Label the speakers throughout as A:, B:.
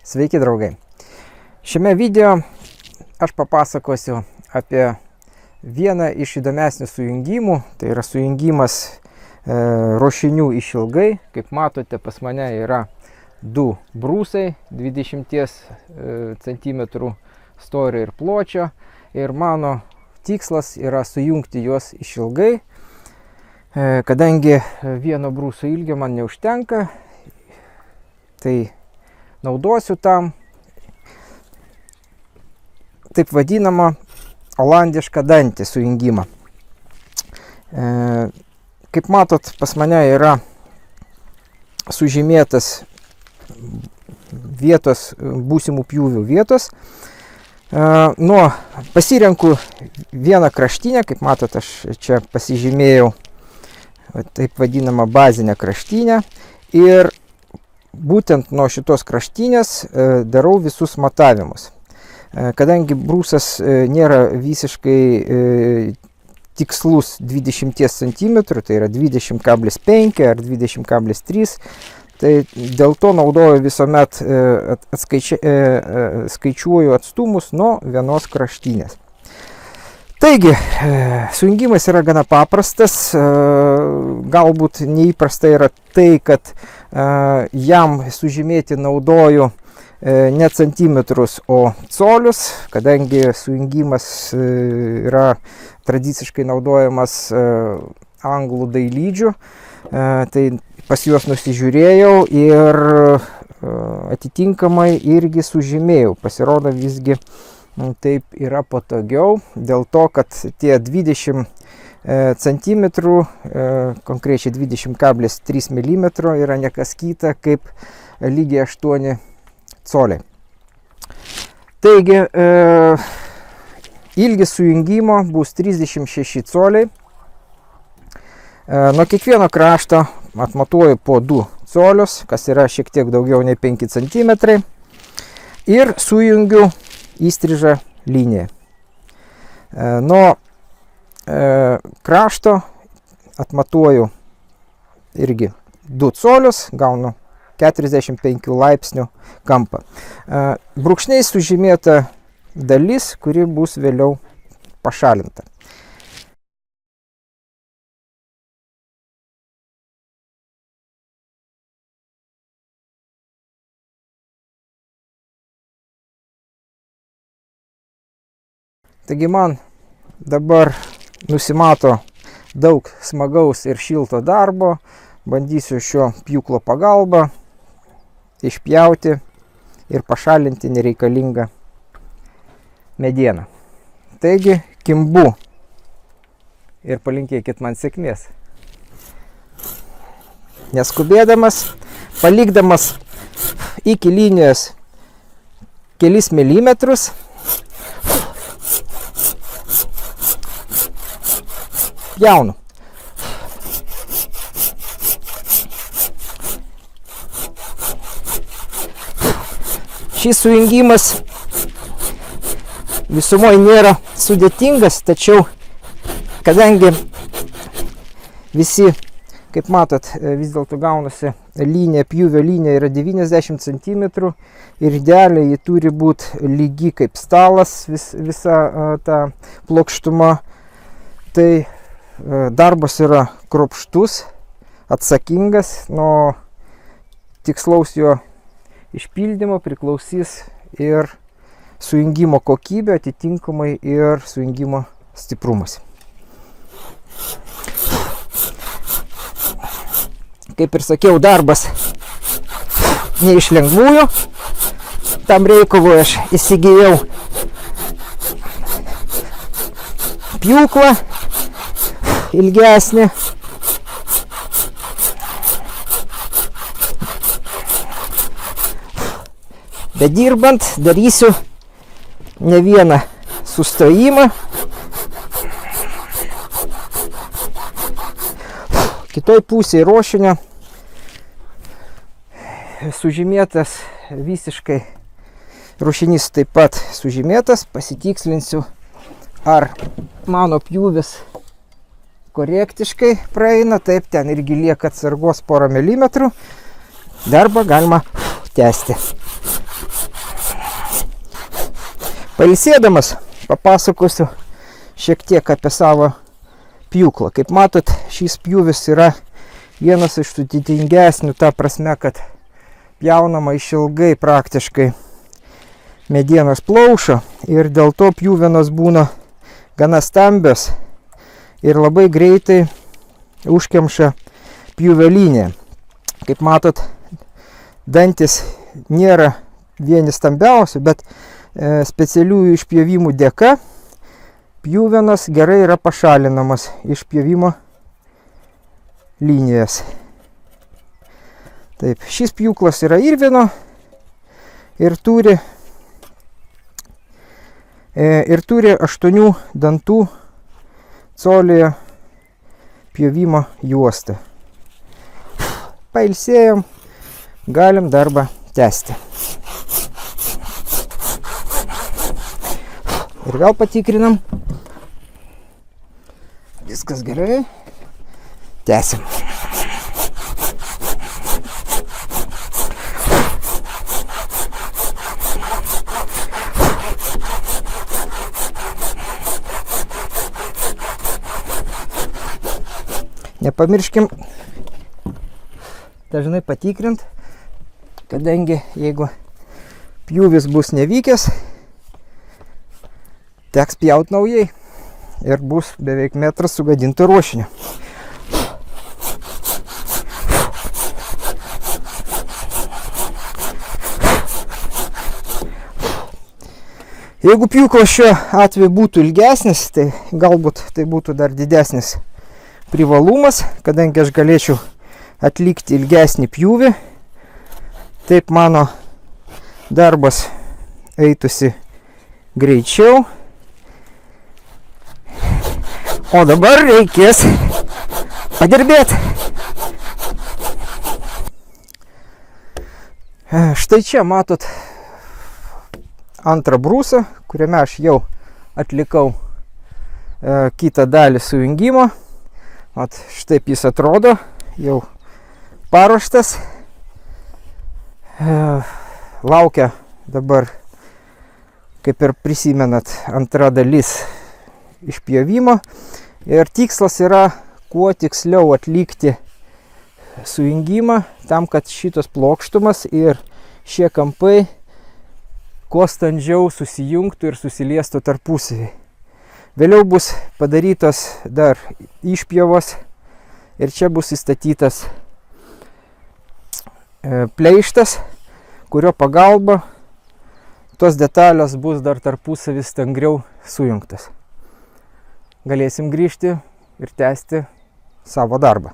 A: Sveiki draugai. Šiame video aš papasakosiu apie vieną iš įdomesnių sujungimų. Tai yra sujungimas ruošinių išilgai. Kaip matote, pas mane yra du brūsai 20 cm storio ir pločio. Ir mano tikslas yra sujungti juos išilgai, kadangi vieno brūso ilgio man neužtenka. Tai naudosiu tam taip vadinamą olandišką dantį sujungimą. Kaip matot, pas mane yra sužymėtas vietos, būsimų pjūvių vietos. Pasirenku vieną kraštinę, kaip matot, aš čia pasižymėjau taip vadinamą bazinę kraštinę. Ir būtent nuo šitos kraštinės darau visus matavimus. Kadangi brūsas nėra visiškai tikslus 20 cm, tai yra 20,5 ar 20,3, tai dėl to naudoju visuomet skaičiuoju atstumus nuo vienos kraštinės. Taigi, sujungimas yra gana paprastas. Galbūt neįprasta yra tai, kad jam sužymėti naudoju ne centimetrus, o colius, kadangi sujungimas yra tradiciškai naudojamas anglų dailydžių. Tai pas juos nusižiūrėjau ir atitinkamai irgi sužymėjau. Pasirodo, visgi taip yra patogiau, dėl to, kad tie 20 cm, konkrečiai 20,3 mm yra nekas kita kaip lygiai 8 coliai. Taigi, ilgis sujungimo bus 36 coliai. Nuo kiekvieno krašto atmatuoju po 2 colius, kas yra šiek tiek daugiau nei 5 cm. Ir sujungiu įstrižą liniją. Nuo krašto atmatuoju irgi 2 colius, gaunu 45 laipsnių kampą. Brūkšniais sužymėta dalis, kuri bus vėliau pašalinta. Taigi man dabar nusimato daug smagaus ir šilto darbo. Bandysiu šio pjūklo pagalba išpjauti ir pašalinti nereikalingą medieną. Taigi, kimbu ir palinkėkit man sėkmės. Neskubėdamas, palikdamas iki linijos kelis milimetrus, pjaunu. Šis sujungimas visumoje nėra sudėtingas, tačiau kadangi visi, kaip matot, vis dėlto gaunasi linija, pjūvio linija yra 90 cm ir idealiai ji turi būti lygi kaip stalas, visa ta plokštuma. Tai darbas yra kruopštus, atsakingas. Nuo tikslaus jo išpildymo priklausys ir sujungimo kokybė, atitinkamai ir sujungimo stiprumas. Kaip ir sakiau, darbas ne iš lengvųjų. Tam reikalui aš įsigijau pjūklą ilgesnį. Bet dirbant darysiu ne vieną sustojimą. Kitoj pusėje ruošinio sužymėtas visiškai, ruošinys taip pat sužymėtas. Pasitikslinsiu, ar mano pjūvis korektiškai praeina. Taip, ten irgi lieka atsargos porą milimetrų. Darbą galima tęsti. Pailsėdamas papasakosiu šiek tiek apie savo pjūklą. Kaip matot, šis pjūvis yra vienas iš sudėtingesnių, ta prasme, kad pjaunama išilgai praktiškai medienos plaušo ir dėl to pjūvenos būna gana stambios ir labai greitai užkemša pjūvio liniją. Kaip matot, dantis nėra vieni stambiausių, bet specialiųjų išpjovimų dėka pjūvenos gerai yra pašalinamos iš pjovimo linijos. Taip, šis pjūklas yra Irvino ir turi 8 dantų colio pjovimo juostą. Pailsėjom, galim darbą tęsti. Ir vėl patikrinam. Viskas gerai. Tęsim. Nepamirškim dažnai patikrint, kadangi jeigu pjūvis bus nevykęs, teks pjaut naujai ir bus beveik metras sugadinto ruošinio. Jeigu pjūklas šiuo atveju būtų ilgesnis, tai galbūt tai būtų dar didesnis privalumas, kadangi aš galėčiau atlikti ilgesnį pjūvį. Taip mano darbas eitųsi greičiau. O dabar reikės padirbėti. Štai čia matot antrą brūsą, kuriame aš jau atlikau kitą dalį sujungimo. Vat štaip jis atrodo, jau paruoštas. Laukia dabar, kaip ir prisimenat, antra dalis išpjovimo. Ir tikslas yra kuo tiksliau atlikti sujungimą, tam, kad šitos plokštumas ir šie kampai kuo standžiau susijungtų ir susiliestų tarpusavy. Vėliau bus padarytos dar išpjovos ir čia bus įstatytas pleištas, kurio pagalba tos detalės bus dar tarpusavy stangriau sujungtas. Galėsim grįžti ir tęsti savo darbą.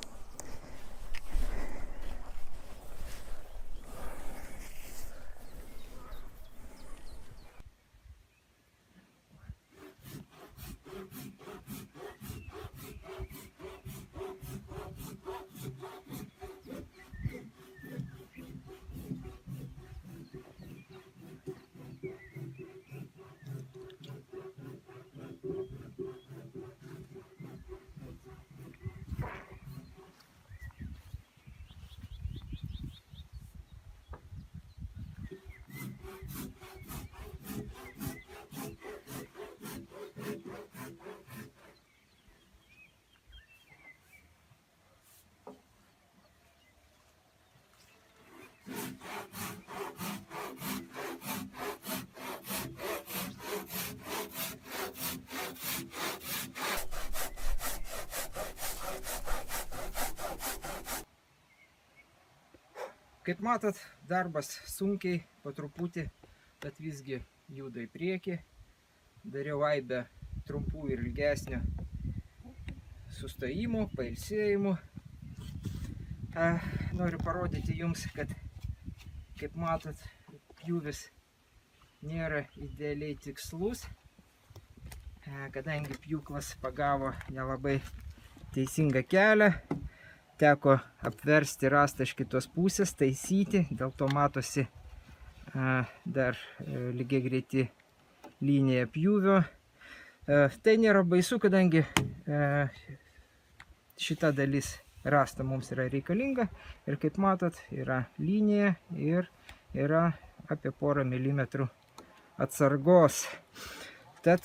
A: Kaip matot, darbas sunkiai, po truputį, bet visgi juda į priekį. Dariau aibę trumpų ir ilgesnių sustojimų, pailsėjimų. Noriu parodyti jums, kad, kaip matot, pjūvis nėra idealiai tikslus, kadangi pjūklas pagavo nelabai teisingą kelią. Teko apversti rastą iš kitos pusės, taisyti, dėl to matosi dar lygiai greiti linija pjūvio. Tai nėra baisu, kadangi šita dalis rasta mums yra reikalinga ir kaip matot, yra linija ir yra apie porą milimetrų atsargos. Tad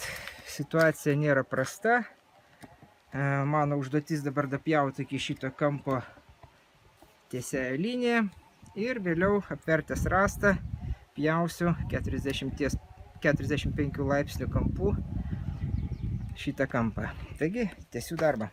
A: situacija nėra prasta. Mano užduotis dabar dapjauti iki šito kampo tiesiąją liniją ir vėliau apvertęs rastą pjausiu 45 laipsnių kampu šitą kampą. Taigi, tęsiu darbą.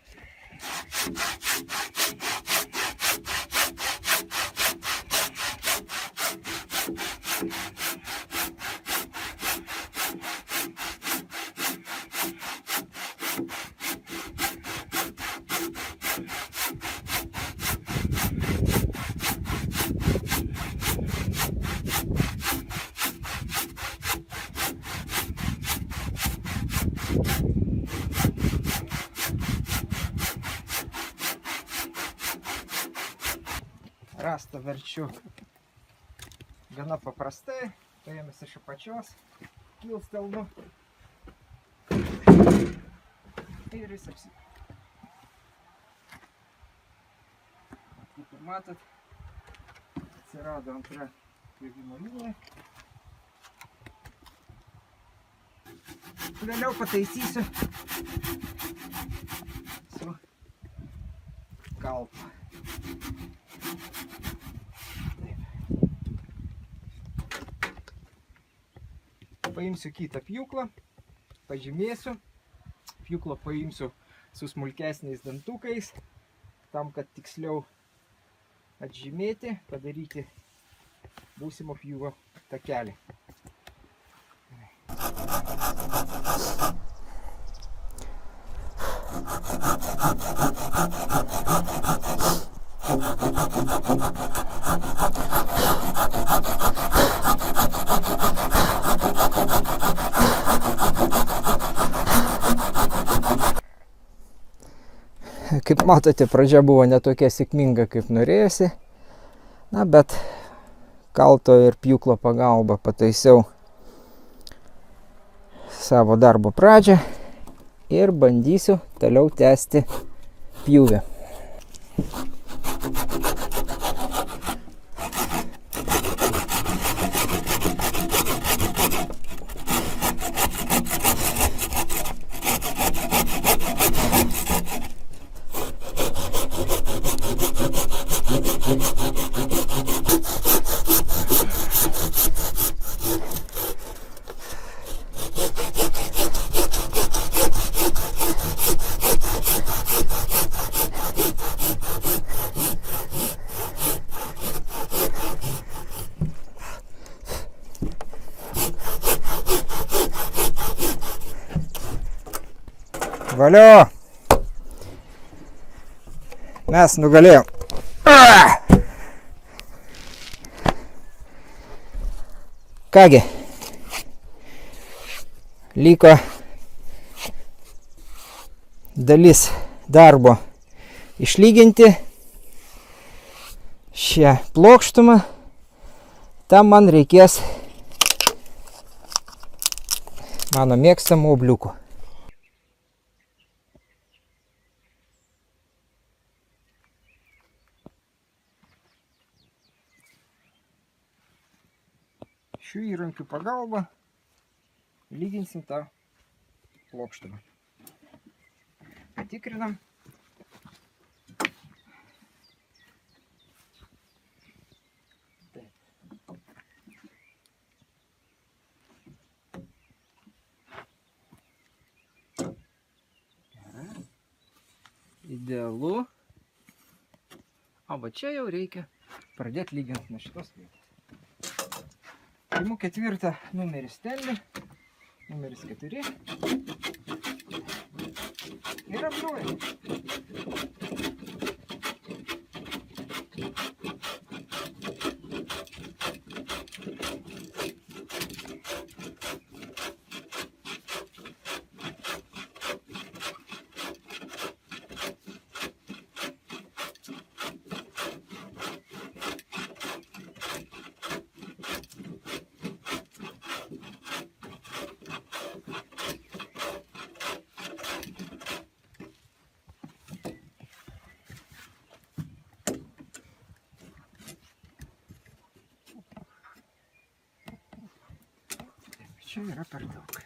A: Rastą verčiu gana paprastai, paėmęs iš apačios, kilstelnu ir jis Kaip ir matot, atsirado antra pjovimo linija. Vėliau pataisysiu su kalpu. Paimsiu kitą pjūklą, pažymėsiu. Pjūklą paimsiu su smulkesniais dantukais, tam, kad tiksliau atžymėti, padaryti būsimo pjūvo takelį. Kaip matote, pradžia buvo netokia sėkminga, kaip norėjosi. Na, bet kalto ir pjūklo pagalba pataisiau savo darbo pradžią ir bandysiu toliau tęsti pjūvį. Valio! Mes nugalėjom. Kągi, liko dalis darbo išlyginti šią plokštumą. Tam man reikės mano mėgstamų obliukų. Šių įrankių pagalba lyginsim tą plokštumą. Patikrinam. Idealu. O va čia jau reikia pradėti lyginti nuo šitos vietos. Imu ketvirtą numerį stendą, numeris 4 ir apžuoju. Čia yra per daug.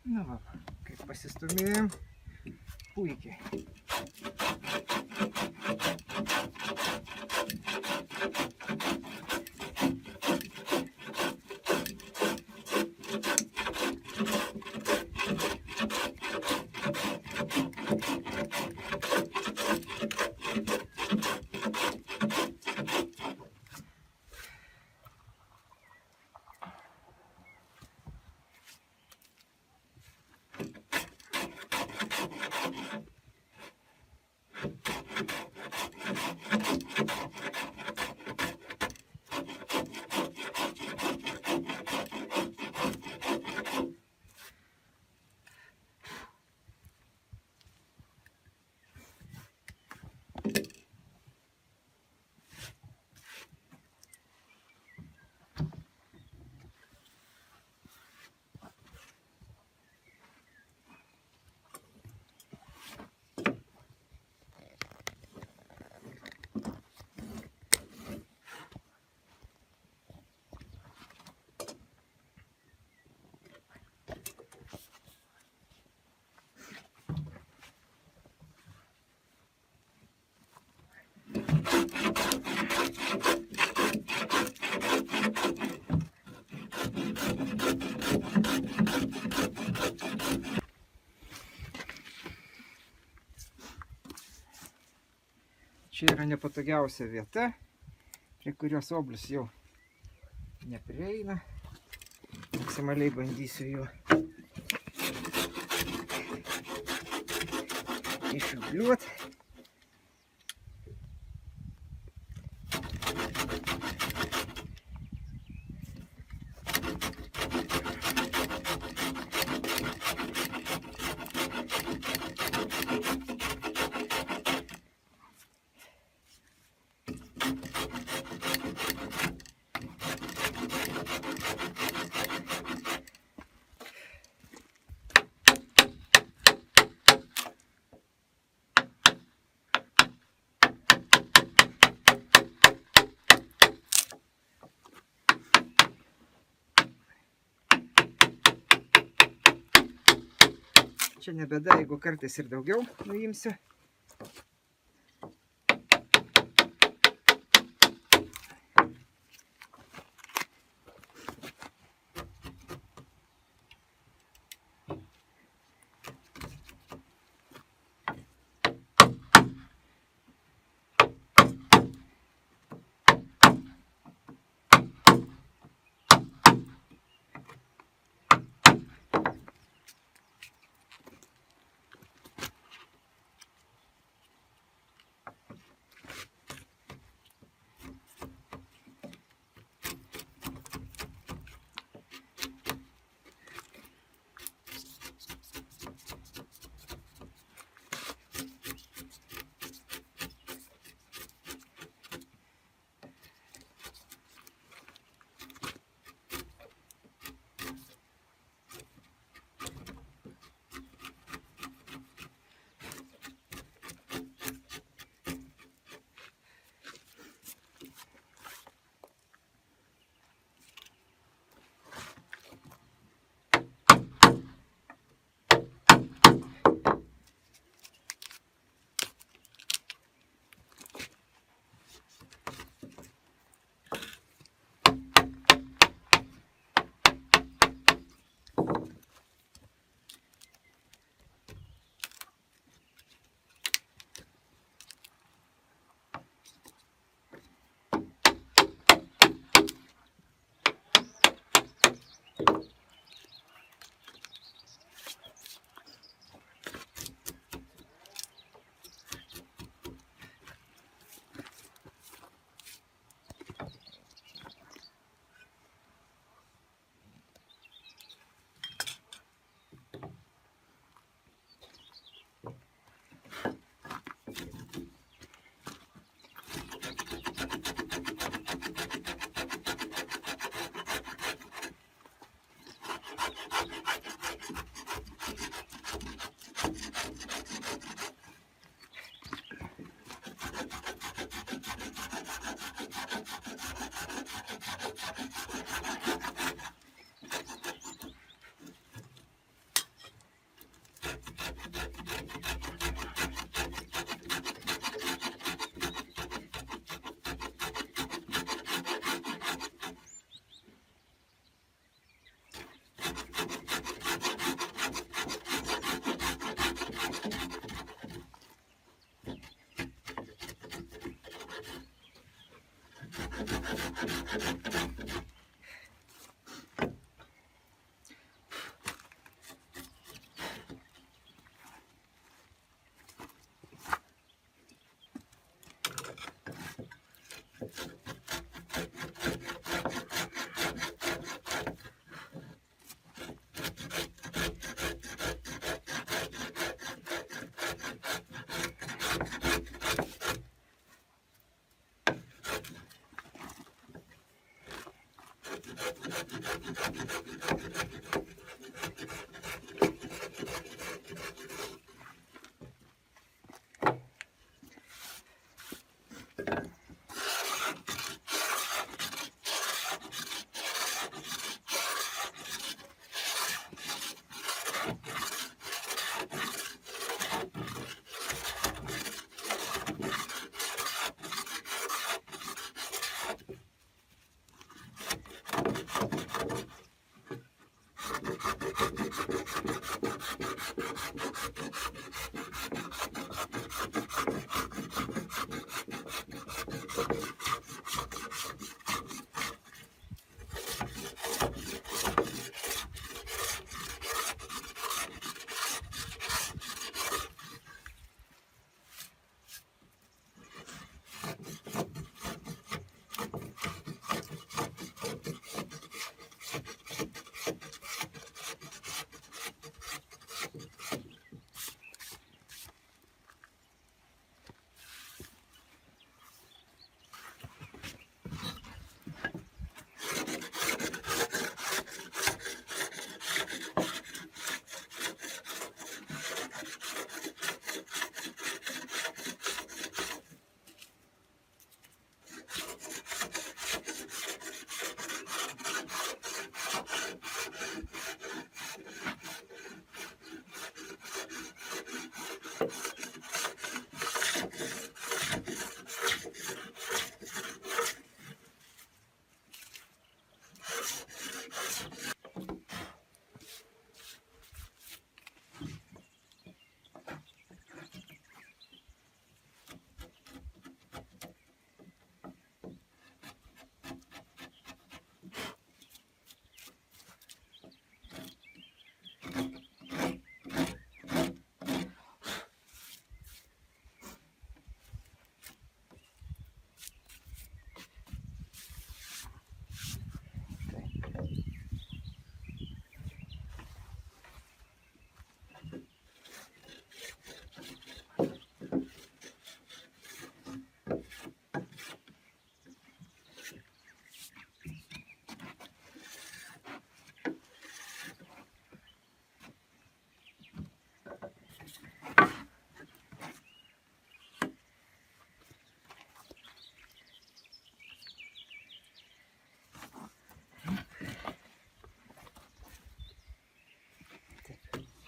A: Nu va, kaip pasistumėjom, puikiai. Čia yra nepatogiausia vieta, prie kurios oblius jau neprieina. Maksimaliai bandysiu juo išobliuoti. Čia ne bėda, jeigu kartais ir daugiau nuimsiu.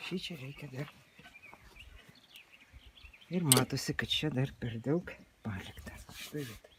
A: Šičia reikia dar. Ir matosi, kad čia dar per daug palikta. Štai vietoj.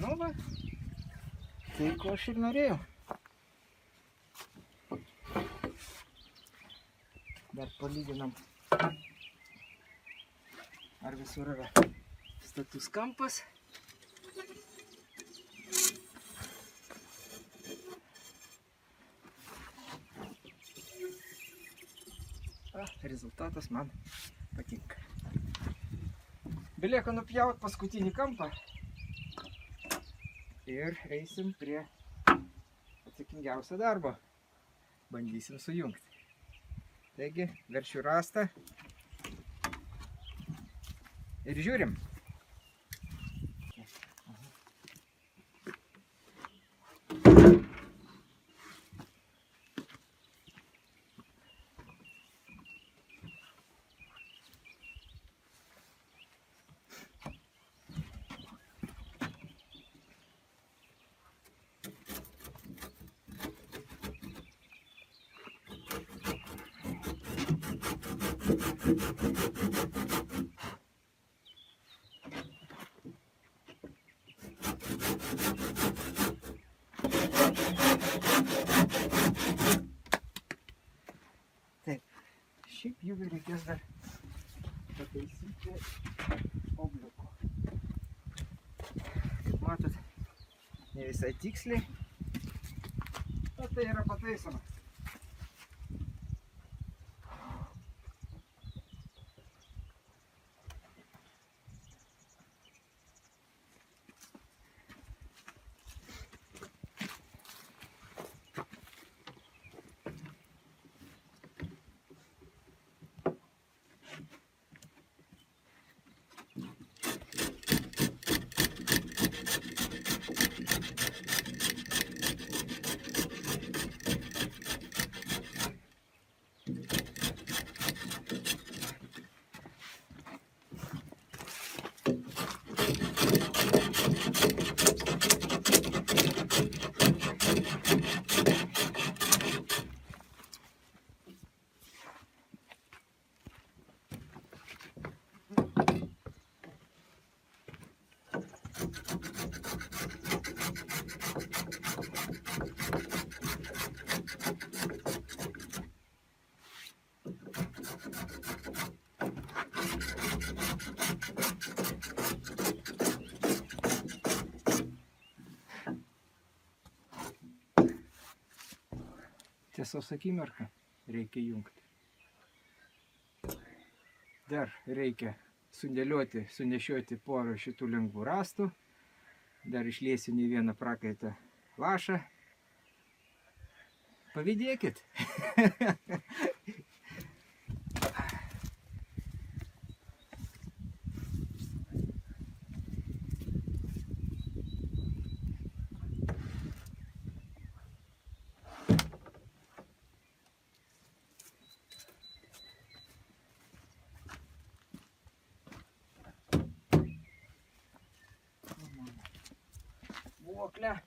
A: Nu va, tai ko aš ir norėjau. Dar palyginam, ar visur yra status kampas. Rezultatas man patinka. Belieka nupjaut paskutinį kampą ir eisim prie atsakingiausio darbo. Bandysim sujungti. Taigi, veršiu rastą ir žiūrim. Taip, šiaip jų reikės dar pataisyti obliuku. Kaip matot, ne visai tiksliai, bet tai yra pataisoma. Tiesos akimirką reikia jungti. Dar reikia sudėlioti, sunešioti porą šitų lengvų rąstų. Dar išliesiu ne vieną prakaitą lašą. Pavydėkit. Voklę.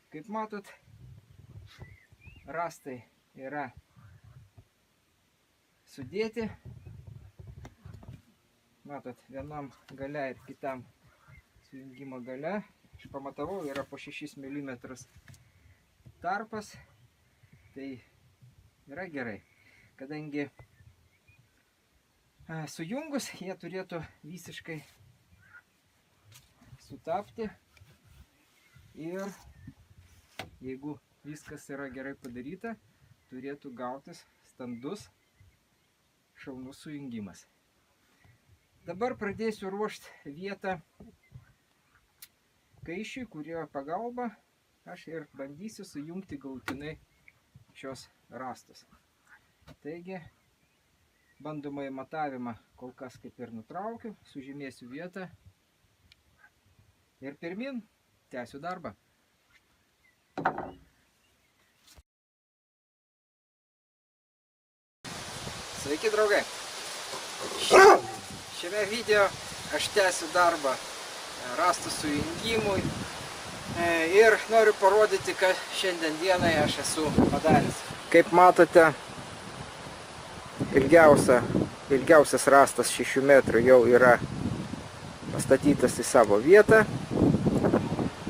A: Kaip matot, rąstai yra sudėti. Matot, vienam gale ir kitam sujungimo gale. Aš pamatavau, yra po 6 mm tarpas. Tai yra gerai, kadangi sujungus jie turėtų visiškai sutapti ir jeigu viskas yra gerai padaryta, turėtų gautis standus šaunus sujungimas. Dabar pradėsiu ruošti vietą kaiščiui, kurio pagalba aš ir bandysiu sujungti galutinai šios rąstus. Taigi, bandomąjį matavimą kol kas kaip ir nutraukiu, sužymėsiu vietą ir pirmin tęsiu darbą. Sveiki, draugai! Šiame video aš tęsiu darbą rąstų sujungimui Ir noriu parodyti, ką šiandien dienai aš esu padaręs. Kaip matote, ilgiausias rąstas 6 metrų jau yra pastatytas į savo vietą.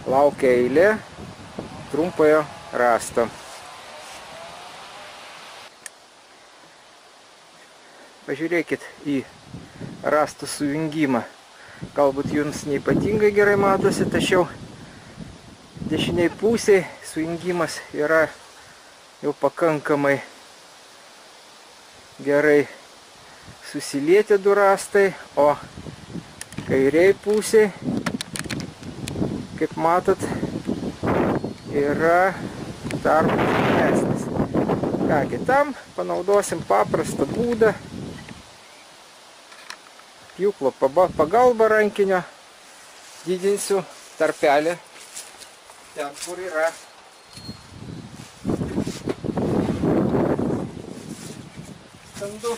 A: Laukia eilė trumpojo rąsto. Pažiūrėkit į rąstų sujungimą. Galbūt jums neypatingai gerai matosi, tačiau dešiniai pusėje sujungimas yra jau pakankamai gerai susilietę du rąstai, o kairiai pusėje, kaip matot, yra tarpas didesnis. Kągi, tam panaudosim paprastą būdą. Pjūklo pagalba rankinio didinsiu tarpelį ten, kur yra standu.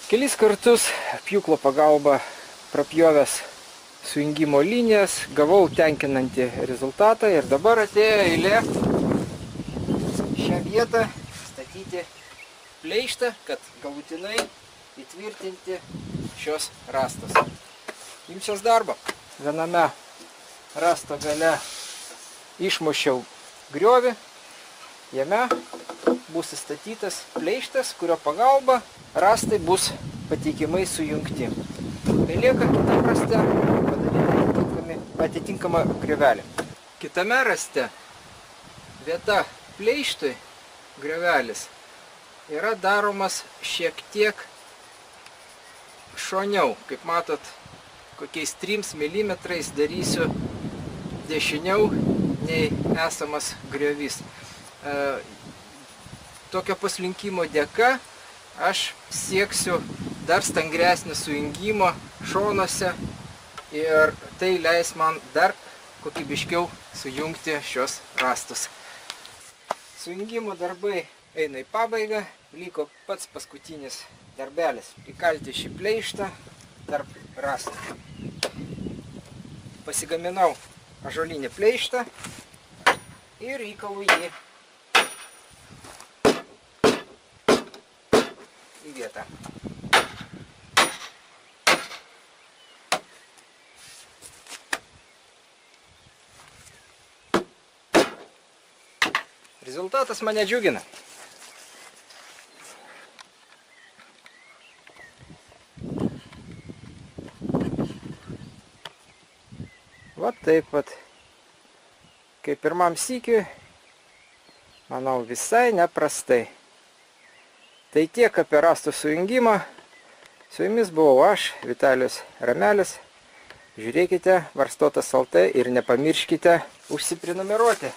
A: Kelis kartus pjūklo pagalba prapjovęs sujungimo linijas, gavau tenkinantį rezultatą ir dabar atėjo eilė šią vietą statyti pleištą, kad galutinai įtvirtinti šios rąstus. Imsiuos darbo. Viename rąsto gale išmušiau griovį, jame bus įstatytas pleištas, kurio pagalba rąstai bus patikimai sujungti. Tai lieka kitam raste padaryti atitinkamą griovelį. Kitame raste vieta pleištui griovelis yra daromas šiek tiek šoniau. Kaip matot, kokiais 3 mm darysiu dešiniau nei esamas griovys. Tokio paslinkimo dėka aš sieksiu dar stangresnį sujungimo šonuose ir tai leis man dar kokybiškiau sujungti šios rąstus. Sujungimo darbai eina į pabaigą, liko pats paskutinis darbelis. Įkalti šį pleištą tarp rąstų. Pasigaminau ąžuolinį pleištą ir įkalu jį į vietą. Rezultatas mane džiugina. Va taip pat, kaip pirmam sykiui, manau, visai neprastai. Tai tiek apie rąstų sujungimą. Su jumis buvau aš, Vitalijus Ramelis. Žiūrėkite Varstotas LT ir nepamirškite užsiprenumeruoti.